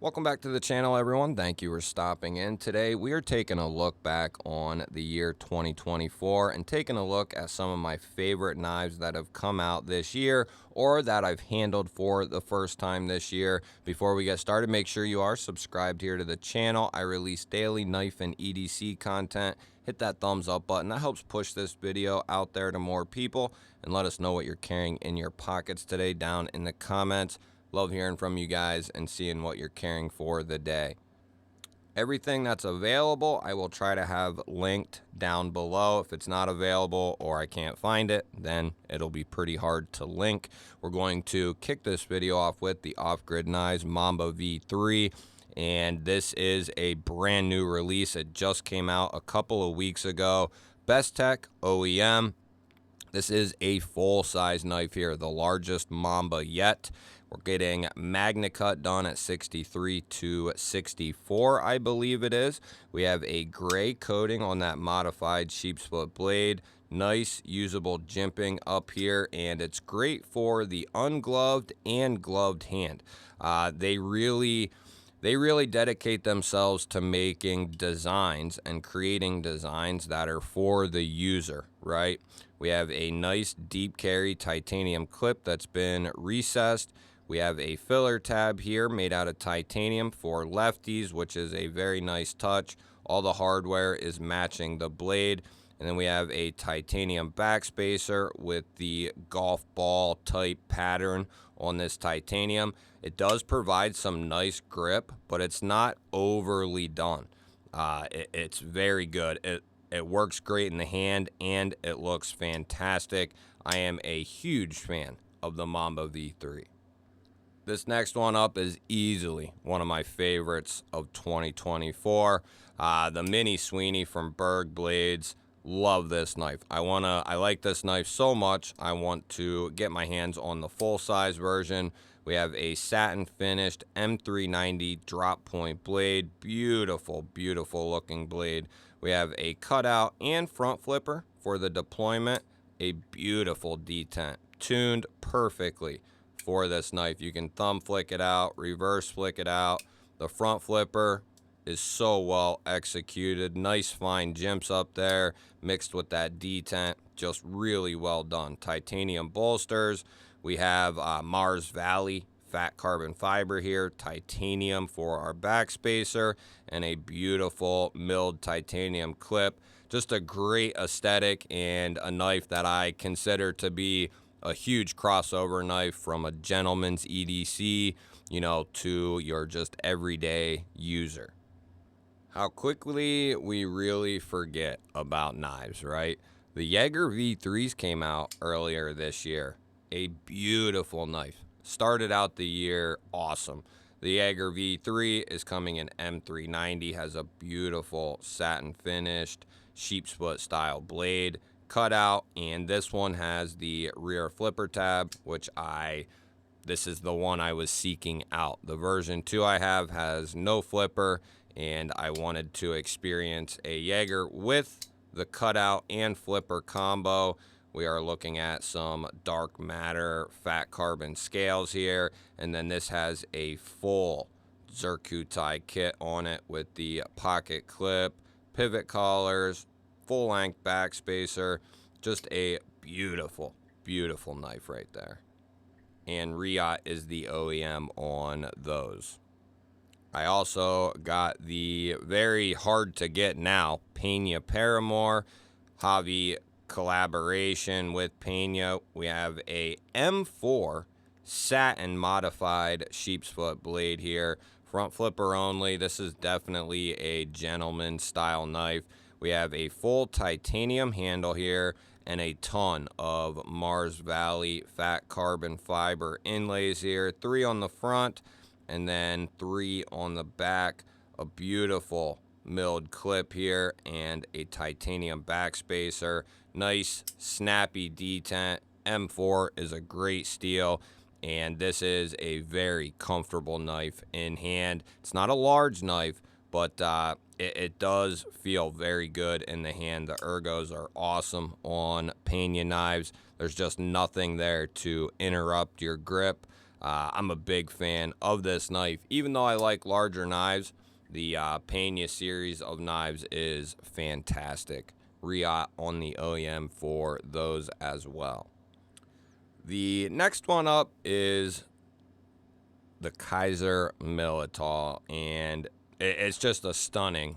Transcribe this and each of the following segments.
Welcome back to the channel, everyone. Thank you for stopping in. Today, we are taking a look back on the year 2024 and taking a look at some of my favorite knives that have come out this year or that I've handled for the first time this year. Before we get started, make sure you are subscribed here to the channel. I release daily knife and EDC content. Hit that thumbs up button. That helps push this video out there to more people, and let us know what you're carrying in your pockets today down in the comments. Love hearing from you guys and seeing what you're carrying for the day. Everything that's available, I will try to have linked down below. If it's not available or I can't find it, then it'll be pretty hard to link. We're going to kick this video off with the Off-Grid Knives Mamba V3. And this is a brand new release. It just came out a couple of weeks ago. Best Tech OEM. This is a full-size knife here, the largest Mamba yet. We're getting Magna Cut done at 63 to 64, I believe it is. We have a gray coating on that modified sheep split blade. Nice usable jimping up here, and it's great for the ungloved and gloved hand. They really dedicate themselves to making designs and creating designs that are for the user, right? We have a nice deep carry titanium clip that's been recessed. We have a filler tab here made out of titanium for lefties, which is a very nice touch. All the hardware is matching the blade. And then we have a titanium backspacer with the golf ball type pattern on this titanium. It does provide some nice grip, but it's not overly done. It's very good. It works great in the hand, and it looks fantastic. I am a huge fan of the Mamba V3. This next one up is easily one of my favorites of 2024. The Mini Sweeney from Berg Blades. Love this knife. I like this knife so much, I want to get my hands on the full-size version. We have a satin finished M390 drop point blade. Beautiful, beautiful looking blade. We have a cutout and front flipper for the deployment. A beautiful detent, tuned perfectly for this knife. You can thumb flick it out, reverse flick it out. The front flipper is so well executed. Nice fine jimps up there mixed with that detent. Just really well done. Titanium bolsters. We have Mars Valley fat carbon fiber here. Titanium for our backspacer. And a beautiful milled titanium clip. Just a great aesthetic and a knife that I consider to be a huge crossover knife from a gentleman's EDC, you know, to your just everyday user. How quickly we really forget about knives, right? The Jaeger V3s came out earlier this year. A beautiful knife. Started out the year awesome. The Jaeger V3 is coming in M390, has a beautiful satin finished sheep split style blade cut out, and this one has the rear flipper tab, which this is the one I was seeking out. The version 2 I have has no flipper, and I wanted to experience a Jaeger with the cutout and flipper combo. We are looking at some dark matter fat carbon scales here, and then this has a full Zircuti kit on it with the pocket clip, pivot collars, full length backspacer. Just a beautiful, beautiful knife right there. And Riot is the OEM on those. I also got the very hard to get now Pena Paramour Javi collaboration with Pena. We have a M4 satin modified sheep split blade here. Front flipper only. This is definitely a gentleman style knife. We have a full titanium handle here and a ton of Mars Valley fat carbon fiber inlays here. 3 on the front and then 3 on the back. A beautiful milled clip here and a titanium backspacer. Nice snappy detent. M4 is a great steel, and this is a very comfortable knife in hand. It's not a large knife, but it does feel very good in the hand. The ergos are awesome on Pena knives. There's just nothing there to interrupt your grip. I'm a big fan of this knife. Even though I like larger knives, the Pena series of knives is fantastic. Riot on the OEM for those as well. The next one up is the Kaiser Militaw, and it's just a stunning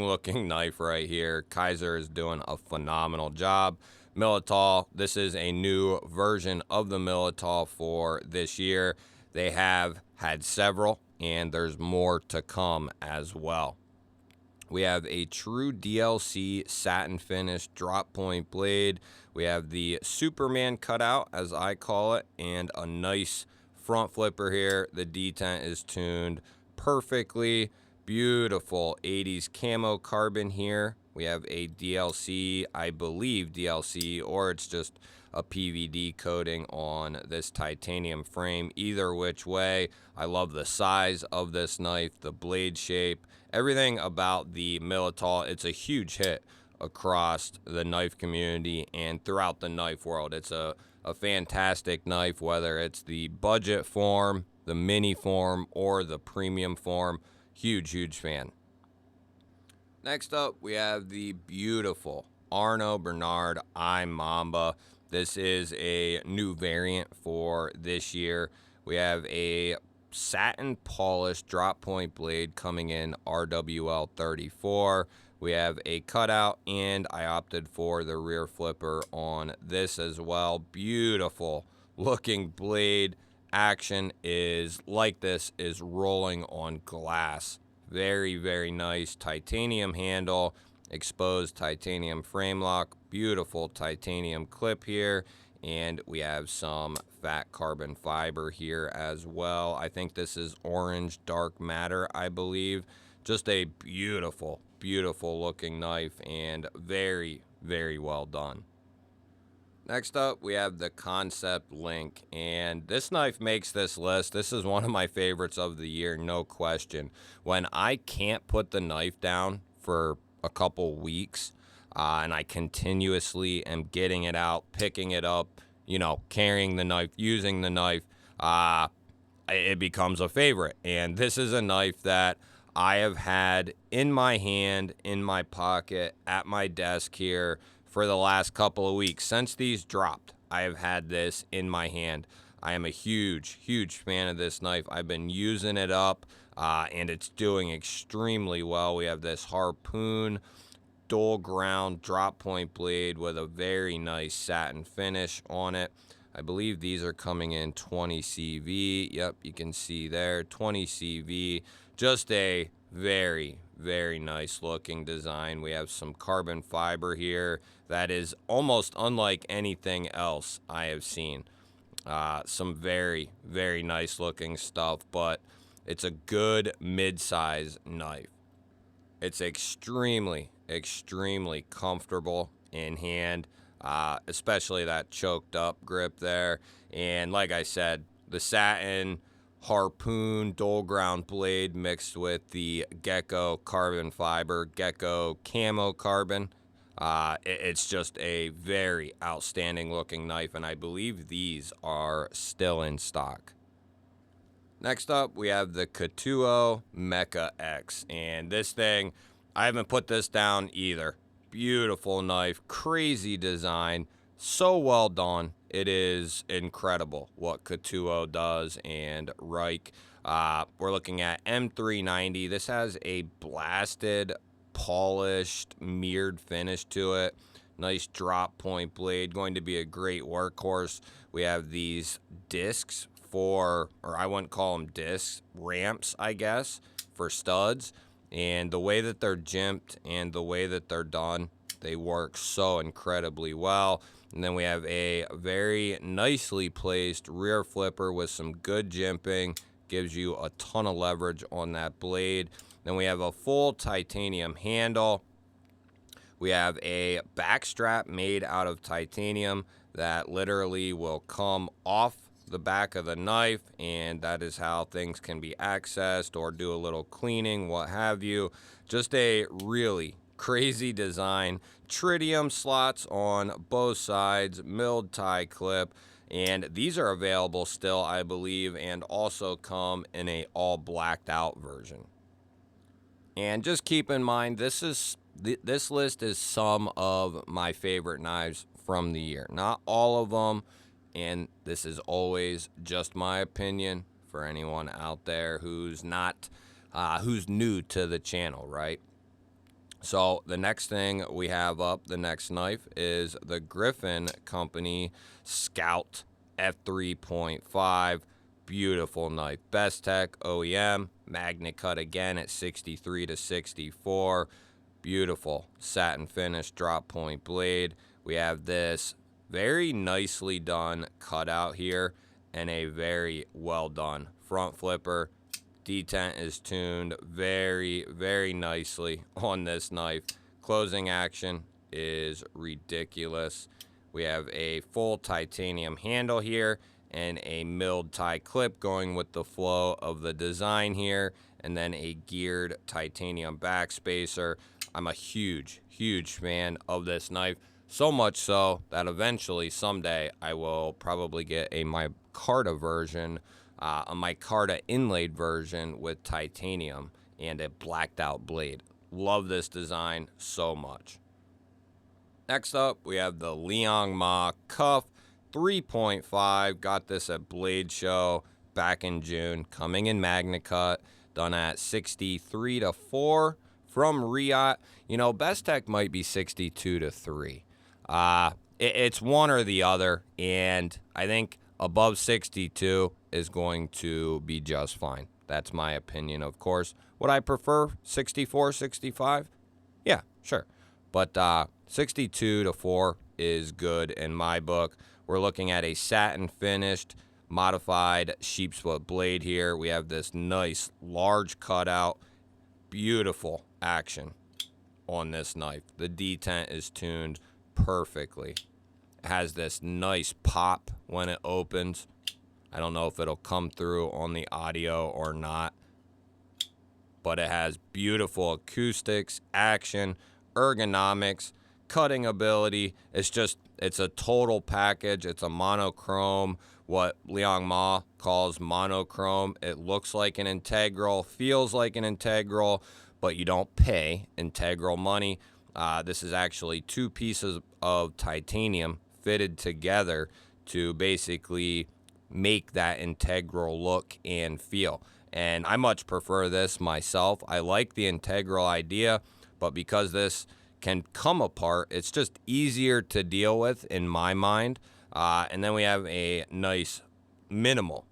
looking knife right here. Kaiser is doing a phenomenal job. Militaw, this is a new version of the Militaw for this year. They have had several, and there's more to come as well. We have a true DLC satin finish drop point blade. We have the Superman cutout, as I call it, and a nice front flipper here. The detent is tuned perfectly. Beautiful 80s camo carbon here. We have a DLC, I believe DLC, or it's just a PVD coating on this titanium frame. Either which way, I love the size of this knife, the blade shape, everything about the Militaw. It's a huge hit across the knife community and throughout the knife world. It's a fantastic knife, whether it's the budget form, the mini form, or the premium form. Huge fan. Next up, we have the beautiful Arno Bernard I Mamba. This is a new variant for this year. We have a satin polished drop point blade coming in RWL 34. We have a cutout, and I opted for the rear flipper on this as well. Beautiful looking blade. Action is like this is rolling on glass. Very nice titanium handle, exposed titanium frame lock, beautiful titanium clip here, and we have some fat carbon fiber here as well. I think this is orange dark matter, I believe. Just a beautiful looking knife, and very well done. Next up, we have the Concept Link, and this knife makes this list. This is one of my favorites of the year, no question. When I can't put the knife down for a couple weeks, and I continuously am getting it out, picking it up, carrying the knife, using the knife, it becomes a favorite. And this is a knife that I have had in my hand, in my pocket, at my desk here for the last couple of weeks. Since these dropped, I have had this in my hand. I am a huge fan of this knife. I've been using it up, and it's doing extremely well. We have this Harpoon dual ground drop point blade with a very nice satin finish on it. I believe these are coming in 20 CV. Yep, you can see there, 20 CV. Just a very nice looking design. We have some carbon fiber here that is almost unlike anything else I have seen. Some very nice looking stuff, but it's a good mid-size knife. It's extremely comfortable in hand, especially that choked up grip there. And like I said, the satin Harpoon dual ground blade mixed with the Gecko carbon fiber, Gecko camo carbon. It's just a very outstanding looking knife, and I believe these are still in stock. Next up, we have the Katuo Mecha X, and this thing, I haven't put this down either. Beautiful knife, crazy design, so well done. It is incredible what Katuo does, and Reich. We're looking at M390. This has a blasted, polished, mirrored finish to it. Nice drop point blade, going to be a great workhorse. We have these discs or I wouldn't call them discs, ramps, I guess, for studs. And the way that they're jimped and the way that they're done, they work so incredibly well. And then we have a very nicely placed rear flipper with some good jimping. Gives you a ton of leverage on that blade. Then we have a full titanium handle. We have a back strap made out of titanium that literally will come off the back of the knife, and that is how things can be accessed or do a little cleaning, what have you. Just a really crazy design. Tritium slots on both sides, milled tie clip, And these are available still, I believe, and also come in a all blacked out version. And just keep in mind, this list is some of my favorite knives from the year. Not all of them, and this is always just my opinion for anyone out there who's not, who's new to the channel, right? So the next thing we have up, the next knife, is the Griffin Company Scout F3.5. Beautiful knife. Bestech OEM. Magnet cut again at 63 to 64. Beautiful satin finish drop point blade. We have this very nicely done cutout here and a very well done front flipper. Detent is tuned very, very nicely on this knife. Closing action is ridiculous. We have a full titanium handle here and a milled tie clip going with the flow of the design here, and then a geared titanium backspacer. I'm a huge, huge fan of this knife. So much so that eventually, someday, I will probably get a micarta version, a micarta inlaid version with titanium and a blacked out blade. Love this design so much. Next up, we have the Liang Ma Cuff 3.5. Got this at Blade Show back in June. Coming in Magnet Cut. Done at 63 to 4 from Riot. You know, Bestech might be 62 to 3. It's one or the other, and I think above 62 is going to be just fine. That's my opinion, of course. Would I prefer 64, 65? Yeah, sure. But 62 to 4 is good in my book. We're looking at a satin finished modified sheepsfoot blade here. We have this nice large cutout. Beautiful action on this knife. The detent is tuned perfectly. It has this nice pop when it opens. I don't know if it'll come through on the audio or not, but it has beautiful acoustics, action, ergonomics, cutting ability. It's a total package. It's a monochrome, what Liang Ma calls monochrome. It looks like an integral, feels like an integral, but you don't pay integral money. This is actually two pieces of titanium fitted together to basically make that integral look and feel. And I much prefer this myself. I like the integral idea, but because this can come apart, it's just easier to deal with in my mind. And then we have a nice minimal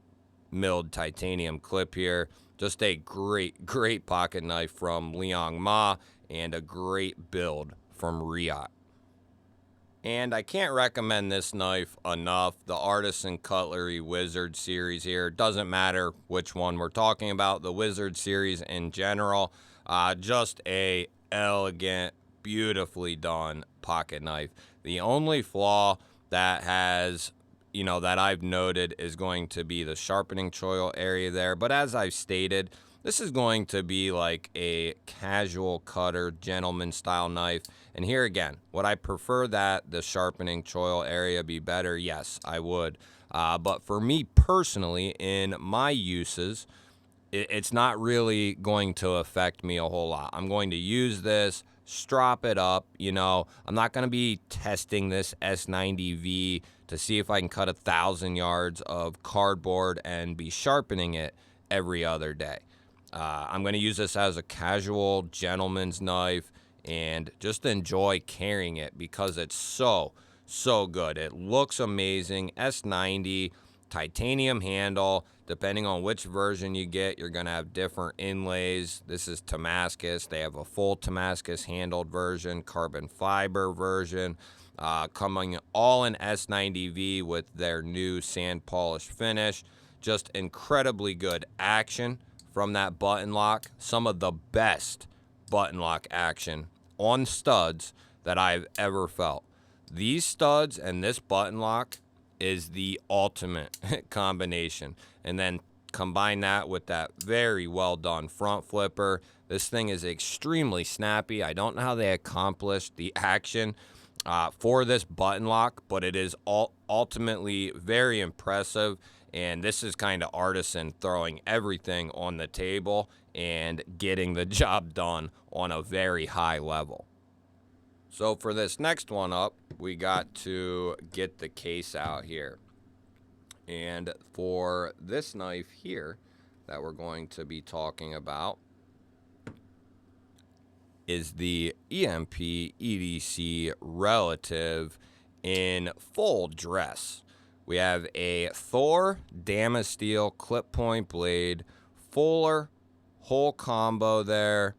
milled titanium clip here. Just a great, great pocket knife from Liang Ma and a great build from Riot. And I can't recommend this knife enough. The Artisan Cutlery Wizard series here. Doesn't matter which one we're talking about. The Wizard series in general. Just a elegant, beautifully done pocket knife. The only flaw that has, that I've noted is going to be the sharpening choil area there. But as I've stated, this is going to be like a casual cutter, gentleman style knife. And here again, would I prefer that the sharpening choil area be better? Yes, I would. But for me personally, in my uses, it's not really going to affect me a whole lot. I'm going to use this, strop it up. I'm not going to be testing this S90V to see if I can cut 1,000 yards of cardboard and be sharpening it every other day. I'm going to use this as a casual gentleman's knife and just enjoy carrying it because it's so good. It looks amazing. S90, titanium handle. Depending on which version you get, you're going to have different inlays. This is Damascus. They have a full Damascus handled version, carbon fiber version, coming all in S90V with their new sand polish finish. Just incredibly good action from that button lock. Some of the best button lock action on studs that I've ever felt. These studs and this button lock is the ultimate combination. And then combine that with that very well done front flipper. This thing is extremely snappy. I don't know how they accomplished the action for this button lock, but it is ultimately very impressive. And this is kind of artisan throwing everything on the table and getting the job done on a very high level. So for this next one up, we got to get the case out here. And for this knife here that we're going to be talking about is the EMP EDC Relative in full dress. We have a Thor Damasteel clip point blade, fuller, whole combo there,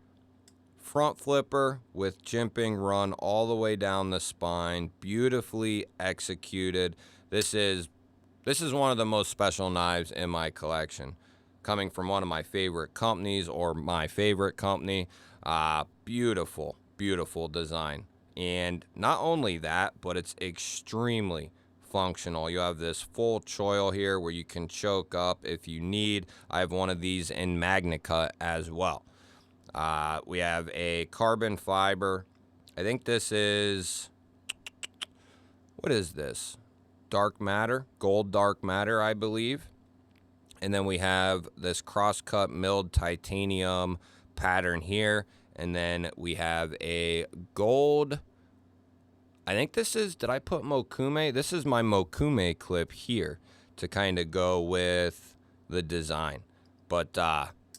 front flipper with jimping run all the way down the spine, beautifully executed. This is one of the most special knives in my collection, coming from one of my favorite companies or my favorite company. Beautiful, beautiful design. And not only that, but it's extremely functional. You have this full choil here where you can choke up if you need. I have one of these in Magna Cut as well. We have a carbon fiber. I think this is, what is this? Dark matter, gold dark matter, I believe. And then we have this cross-cut milled titanium pattern here. And then we have a gold, I think this is, did I put Mokume? This is my Mokume clip here to kind of go with the design. But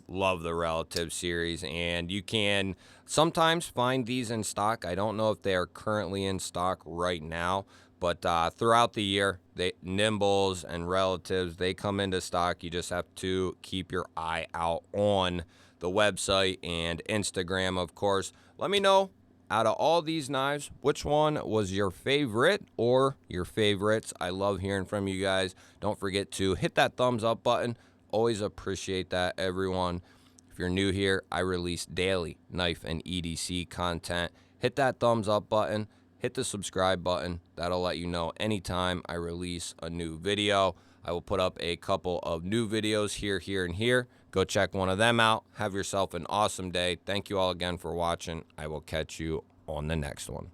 love the Relative series, and you can sometimes find these in stock. I don't know if they are currently in stock right now, but throughout the year, Nimbles and Relatives, they come into stock. You just have to keep your eye out on the website and Instagram, of course. Let me know, out of all these knives, which one was your favorite or your favorites? I love hearing from you guys. Don't forget to hit that thumbs up button. Always appreciate that, everyone. If you're new here, I release daily knife and EDC content. Hit that thumbs up button. Hit the subscribe button. That'll let you know anytime I release a new video. I will put up a couple of new videos here, and here. Go check one of them out. Have yourself an awesome day. Thank you all again for watching. I will catch you on the next one.